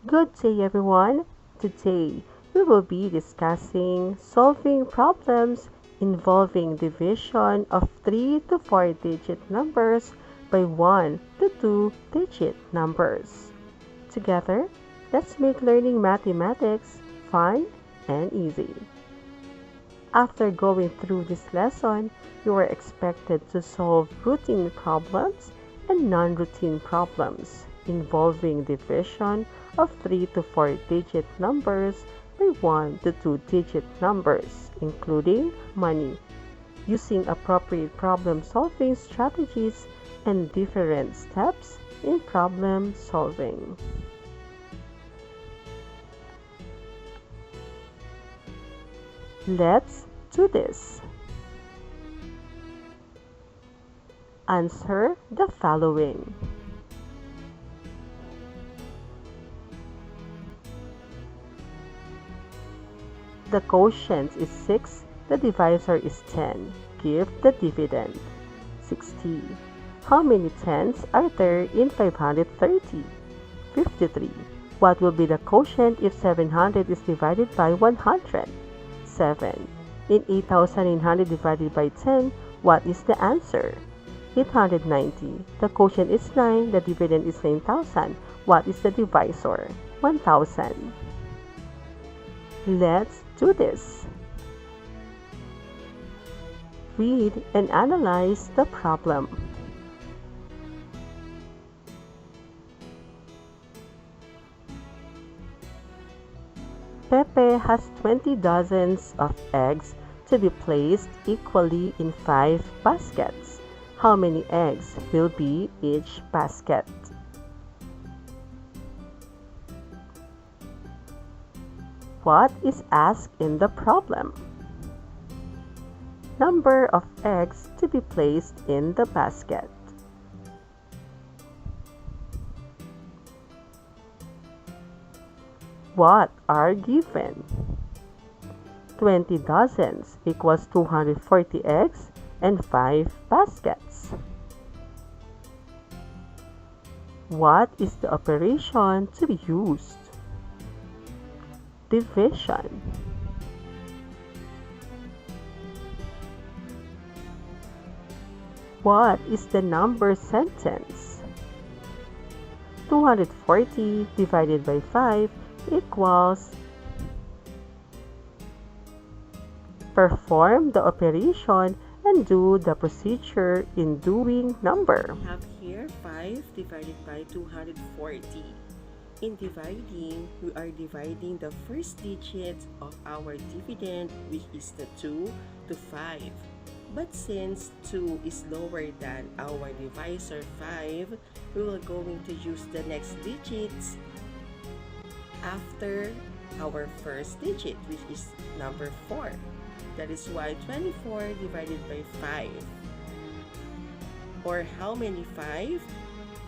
Good day, everyone. Today, we will be discussing solving problems involving division of 3 to 4 digit numbers by 1 to 2 digit numbers. Together, let's make learning mathematics fun and easy. After going through this lesson, you are expected to solve routine problems and non-routine problems involving division of 3 to 4 digit numbers by 1 to 2 digit numbers, including money, using appropriate problem-solving strategies and different steps in problem solving. Let's do this. Answer the following. The quotient is 6, the divisor is 10. Give the dividend. 60. How many tens are there in 530? 53. What will be the quotient if 700 is divided by 100? 7. In 8,900 divided by 10, what is the answer? 890. The quotient is 9, the dividend is 9,000. What is the divisor? 1,000. Let's do this. Read and analyze the problem. Pepe has 20 dozens of eggs to be placed equally in 5 baskets. How many eggs will be each basket? What is asked in the problem? Number of eggs to be placed in the basket. What are given? 20 dozens equals 240 eggs and 5 baskets. What is the operation to be used? Division. What is the number sentence? 240 divided by 5 equals. Perform the operation and do the procedure in doing number. We have here 5 divided by 240. In dividing, we are dividing the first digit of our dividend, which is the 2, to 5. But since 2 is lower than our divisor 5, we will going to use the next digits after our first digit, which is number 4. That is why 24 divided by 5. Or how many 5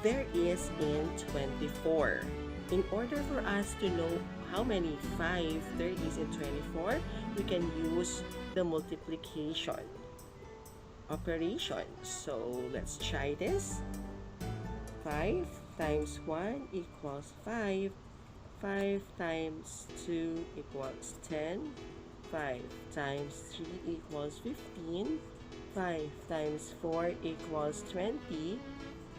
there is in 24. In order for us to know how many 5 there is in 24, we can use the multiplication operation. So let's try this. 5 times 1 equals 5. 5 times 2 equals 10. 5 times 3 equals 15. 5 times 4 equals 20.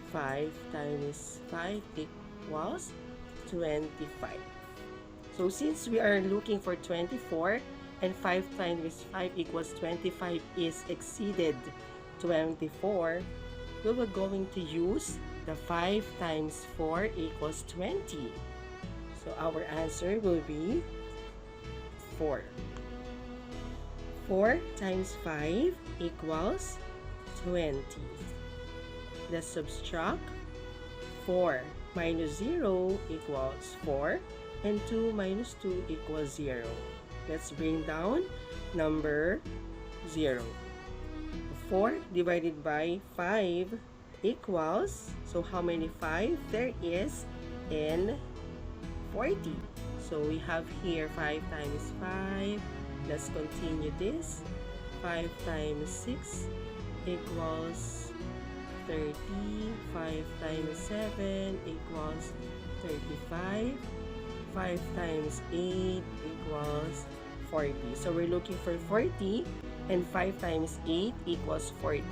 5 times 5 equals 25. So since we are looking for 24 and 5 times 5 equals 25 is exceeded 24, we were going to use the 5 times 4 equals 20. So our answer will be 4. 4 times 5 equals 20. Let's subtract 4 minus 0 equals 4 and 2 minus 2 equals 0. Let's bring down number 0. 4 divided by 5 equals, so how many 5 there is in 40? So we have here 5 times 5. Let's continue this. 5 times 6 equals 30. 5 times 7 equals 35. 5 times 8 equals 40. So we're looking for 40, and 5 times 8 equals 40.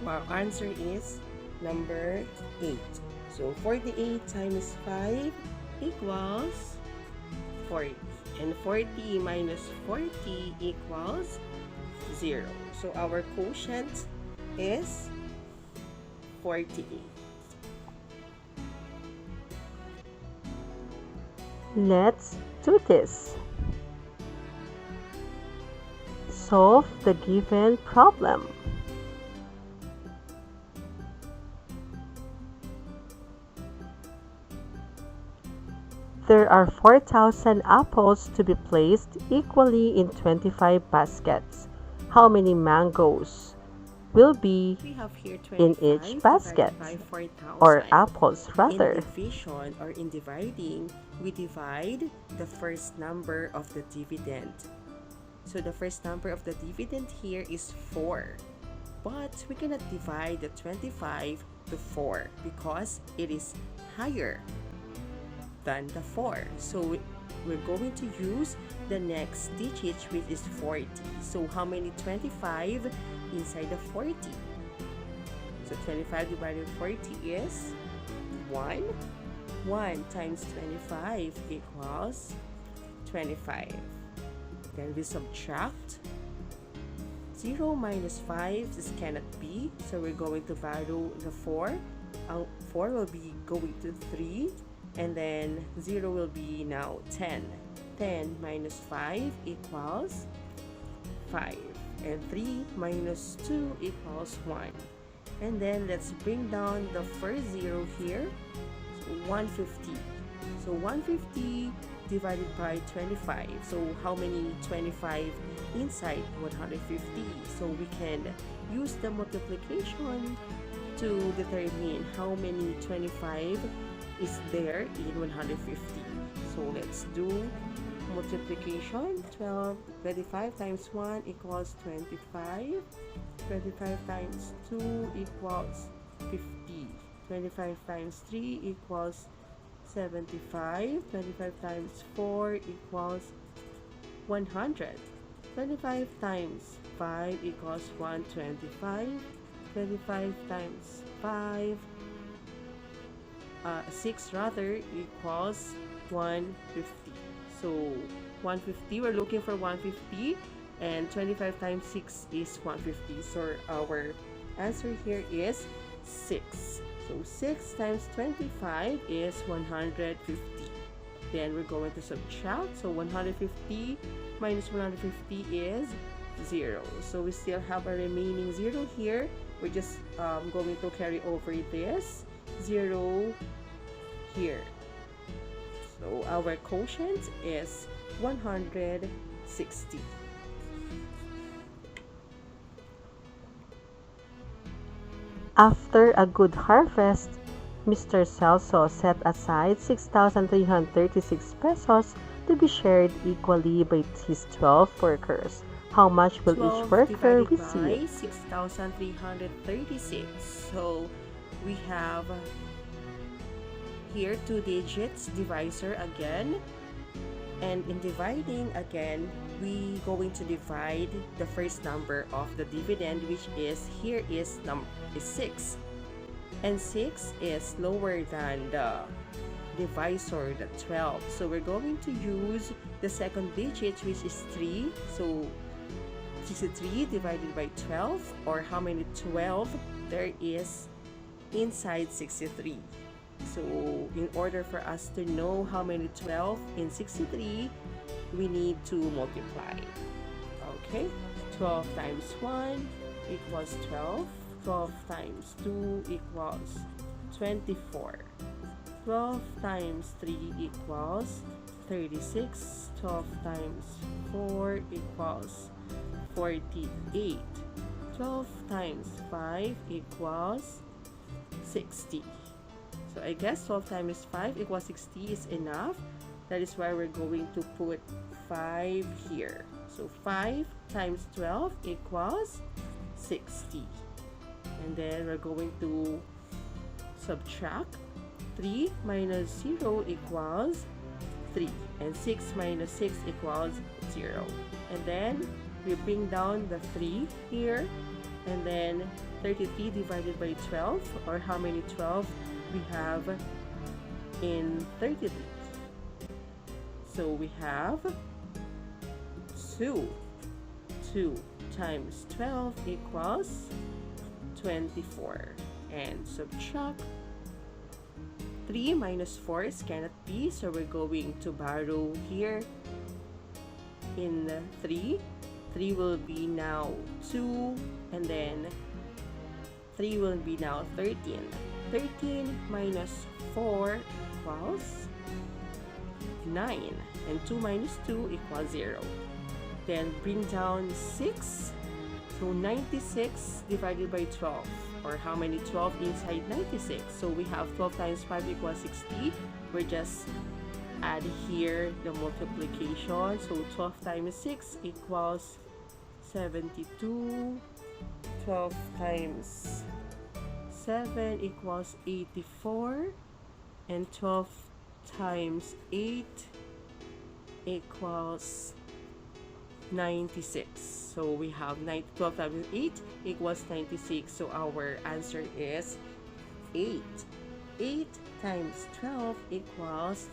So our answer is number 8. So 48 times 5 equals 40. And 40 minus 40 equals 0. So our quotient is 48. Let's do this. Solve the given problem. There are 4,000 apples to be placed equally in 25 baskets. How many mangoes will be in each basket? Or apples rather. In division or in dividing, we divide the first number of the dividend. So the first number of the dividend here is 4. But we cannot divide the 25 to 4 because it is higher than the 4. So we're going to use the next digit, which is 40. So how many 25 inside the 40? So 25 divided by 40 is 1. 1 times 25 equals 25. Then we subtract. 0 minus 5, this cannot be. So we're going to value the 4. 4 will be going to 3. And then 0 will be now 10. 10 minus 5 equals 5. And 3 minus 2 equals 1. And then let's bring down the first 0 here. So 150. So 150 divided by 25. So how many 25 inside 150? So we can use the multiplication to determine how many 25 is there in 150. So let's do multiplication. 25 times 1 equals 25. 25 times 2 equals 50. 25 times 3 equals 75. 25 times 4 equals 100. 25 times 5 equals 125. 25 times 5 6 rather equals 150. So 150, we're looking for 150, and 25 times 6 is 150. So our answer here is 6. So 6 times 25 is 150. Then we're going to subtract. So 150 minus 150 is 0. So we still have a remaining 0 here. We're just going to carry over this 0 here. So our quotient is 160. After a good harvest, Mr. Celso set aside 6,336 pesos to be shared equally by his 12 workers. How much will each worker receive? 6,336. So we have here 2 digits divisor again, and in dividing again we going to divide the first number of the dividend, which is here is 6, and 6 is lower than the divisor, the 12. So we're going to use the second digit, which is 3. So 63 divided by 12, or how many 12 there is inside 63. So in order for us to know how many 12 in 63, we need to multiply. Okay, 12 times 1 equals 12. 12 times 2 equals 24. 12 times 3 equals 36. 12 times 4 equals 48. 12 times 5 equals 60. So I guess 12 times 5 equals 60 is enough. That is why we're going to put 5 here. So 5 times 12 equals 60. And then we're going to subtract 3 minus 0 equals 3. And 6 minus 6 equals 0. And then we bring down the 3 here. And then 33 divided by 12, or how many 12 we have in 33. So we have 2. 2 times 12 equals 24. And subtract 3 minus 4 cannot be, so we're going to borrow here in 3. 3 will be now 2, and then 3 will be now 13. 13 minus 4 equals 9, and 2 minus 2 equals 0. Then bring down 6, so 96 divided by 12, or how many 12 inside 96? So we have 12 times 5 equals 60. We're just add here the multiplication. So 12 times 6 equals 72. 12 times 7 equals 84. And 12 times 8 equals 96. So we have 12 times 8 equals 96. So our answer is 8. 8 times 12 equals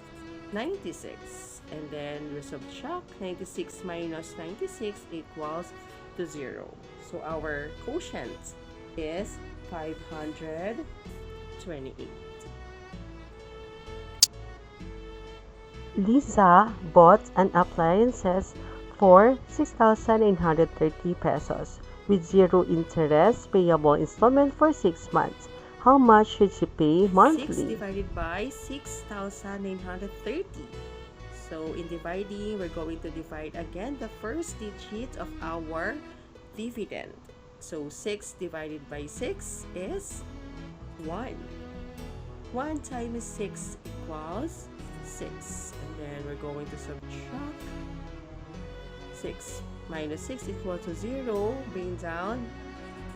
96. And then we subtract 96 minus 96 equals to 0. So our quotient is 528. Lisa bought an appliances for 6,930 pesos with zero interest payable installment for 6 months. How much should she pay monthly? 6 divided by 6,930. So in dividing, we're going to divide again the first digit of our dividend. So 6 divided by 6 is 1. 1 times 6 equals 6. And then we're going to subtract 6 minus 6 equals to 0. Bring down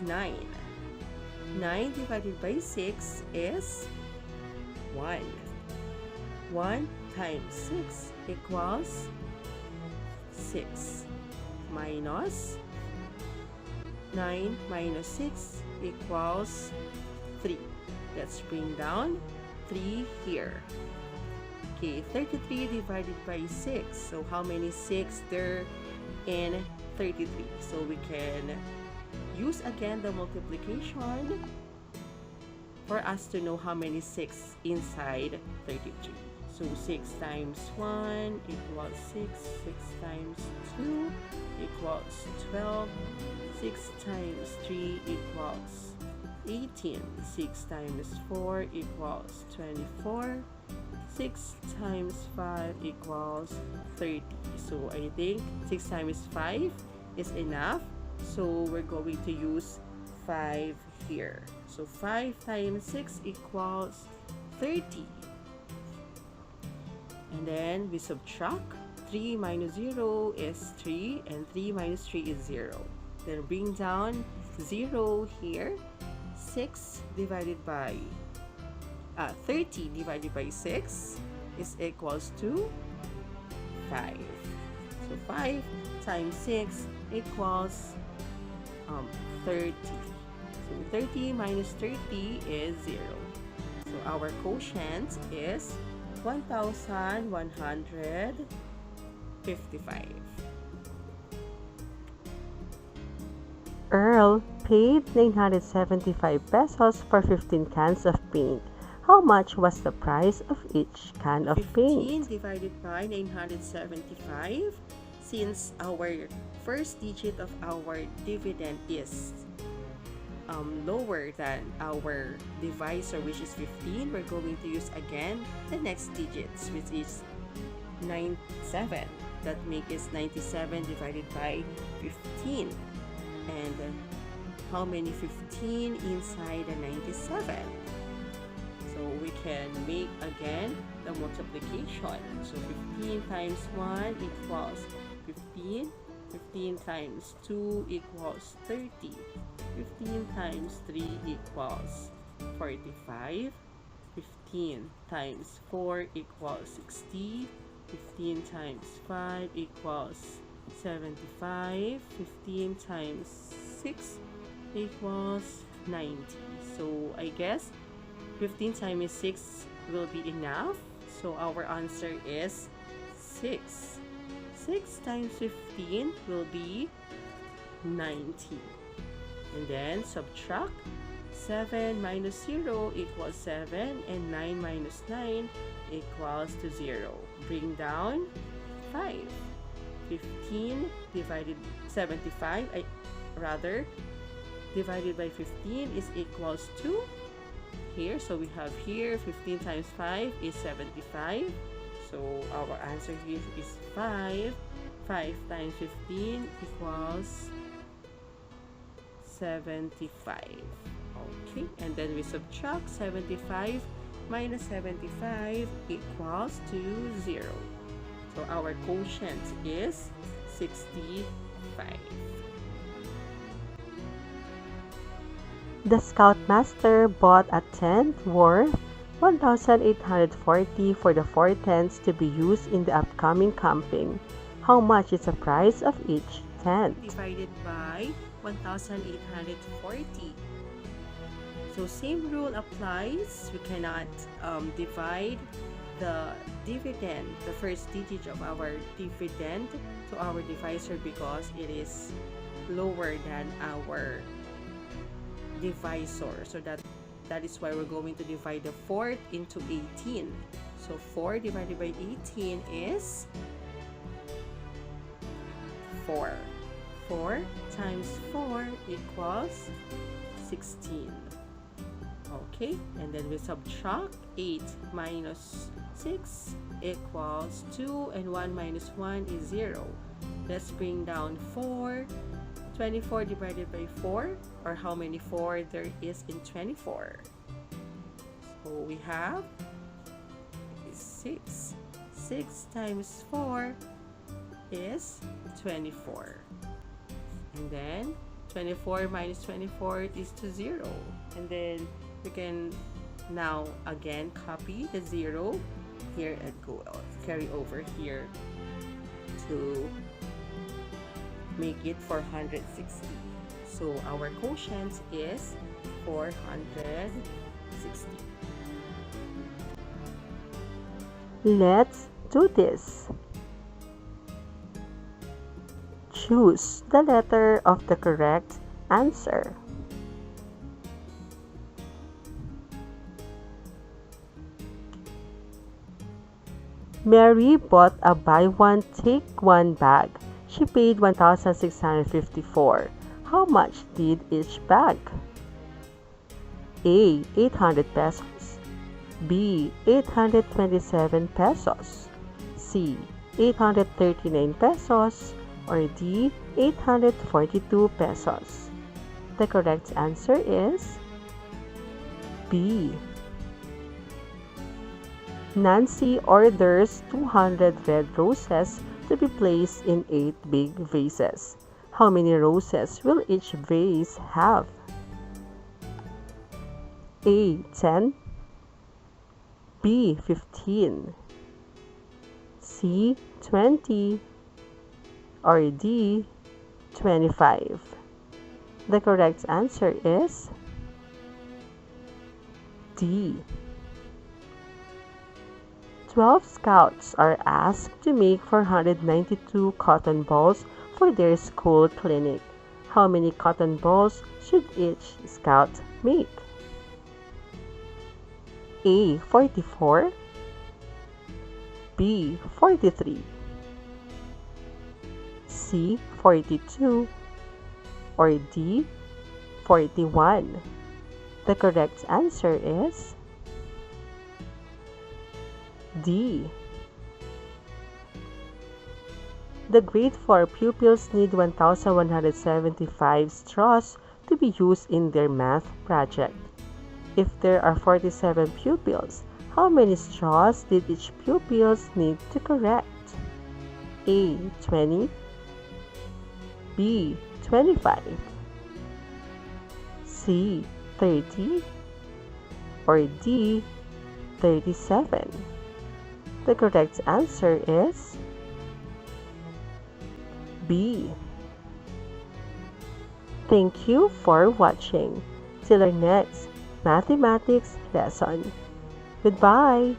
9. 9 divided by 6 is 1. 1 times 6 equals 6. Minus 9 minus 6 equals 3. Let's bring down 3 here. Okay, 33 divided by 6. So how many 6 there in 33? So we can use again the multiplication for us to know how many 6 inside 33. So 6 times 1 equals 6. 6 times 2 equals 12. 6 times 3 equals 18. 6 times 4 equals 24. 6 times 5 equals 30. So I think 6 times 5 is enough. So we're going to use 5 here. So 5 times 6 equals 30. And then we subtract. 3 minus 0 is 3, and 3 minus 3 is 0. Then bring down 0 here. 6 divided by 30 divided by 6 is equals to 5. So 5 times 6 equals 30. So 30 minus 30 is 0. So our quotient is 1,155. Earl paid 975 pesos for 15 cans of paint. How much was the price of each can of 15 paint? divided by 975. Since our first digit of our dividend is lower than our divisor, which is 15, we're going to use again the next digits, which is 97. That makes 97 divided by 15. And how many 15 inside the 97? So we can make again the multiplication. So 15 times 1 equals 15. 15 times 2 equals 30. 15 times 3 equals 45. 15 times 4 equals 60. 15 times 5 equals 75. 15 times 6 equals 90. So I guess 15 times 6 will be enough. So our answer is 6. 6 times 15 will be 90. And then subtract 7 minus 0 equals 7, and 9 minus 9 equals to 0. Bring down 5. 15 divided 75, divided by 15 is equals to here. So we have here 15 times 5 is 75. So our answer here is 5. 5 times 15 equals 75. Okay, and then we subtract 75 minus 75 equals to 0. So our quotient is 65. The Scoutmaster bought a tent worth 1,840 for the 4 tents to be used in the upcoming camping. How much is the price of each tent? Divided by 1,840. So same rule applies. We cannot divide the dividend, the first digit of our dividend, to our divisor because it is lower than our divisor. So that is why we're going to divide the 4th into 18. So 4 divided by 18 is 4. 4 times 4 equals 16. Okay, and then we subtract 8 minus 6 equals 2, and 1 minus 1 is 0. Let's bring down 4. 24 divided by 4, or how many 4 there is in 24. So we have 6. 6 times 4 is 24. And then 24 minus 24 is to 0. And then we can now again copy the 0 here and go carry over here to make it 460. So our quotient is 460. Let's do this. Choose the letter of the correct answer. Mary bought a buy one take one bag. She paid 1,654. How much did each bag? A. 800 pesos. B. 827 pesos. C. 839 pesos. Or D. 842 pesos. The correct answer is B. Nancy orders 200 red roses to be placed in 8 big vases. How many roses will each vase have? A. 10. B. 15. C. 20. Or D. 25. The correct answer is D. 12 scouts are asked to make 492 cotton balls for their school clinic. How many cotton balls should each scout make? A. 44. B. 43. C. 42. Or D. 41. The correct answer is D. The grade 4 pupils need 1,175 straws to be used in their math project. If there are 47 pupils, how many straws did each pupils need to correct? A. 20. B. 25. C. 30. Or D. 37. The correct answer is B. Thank you for watching. Till our next mathematics lesson. Goodbye!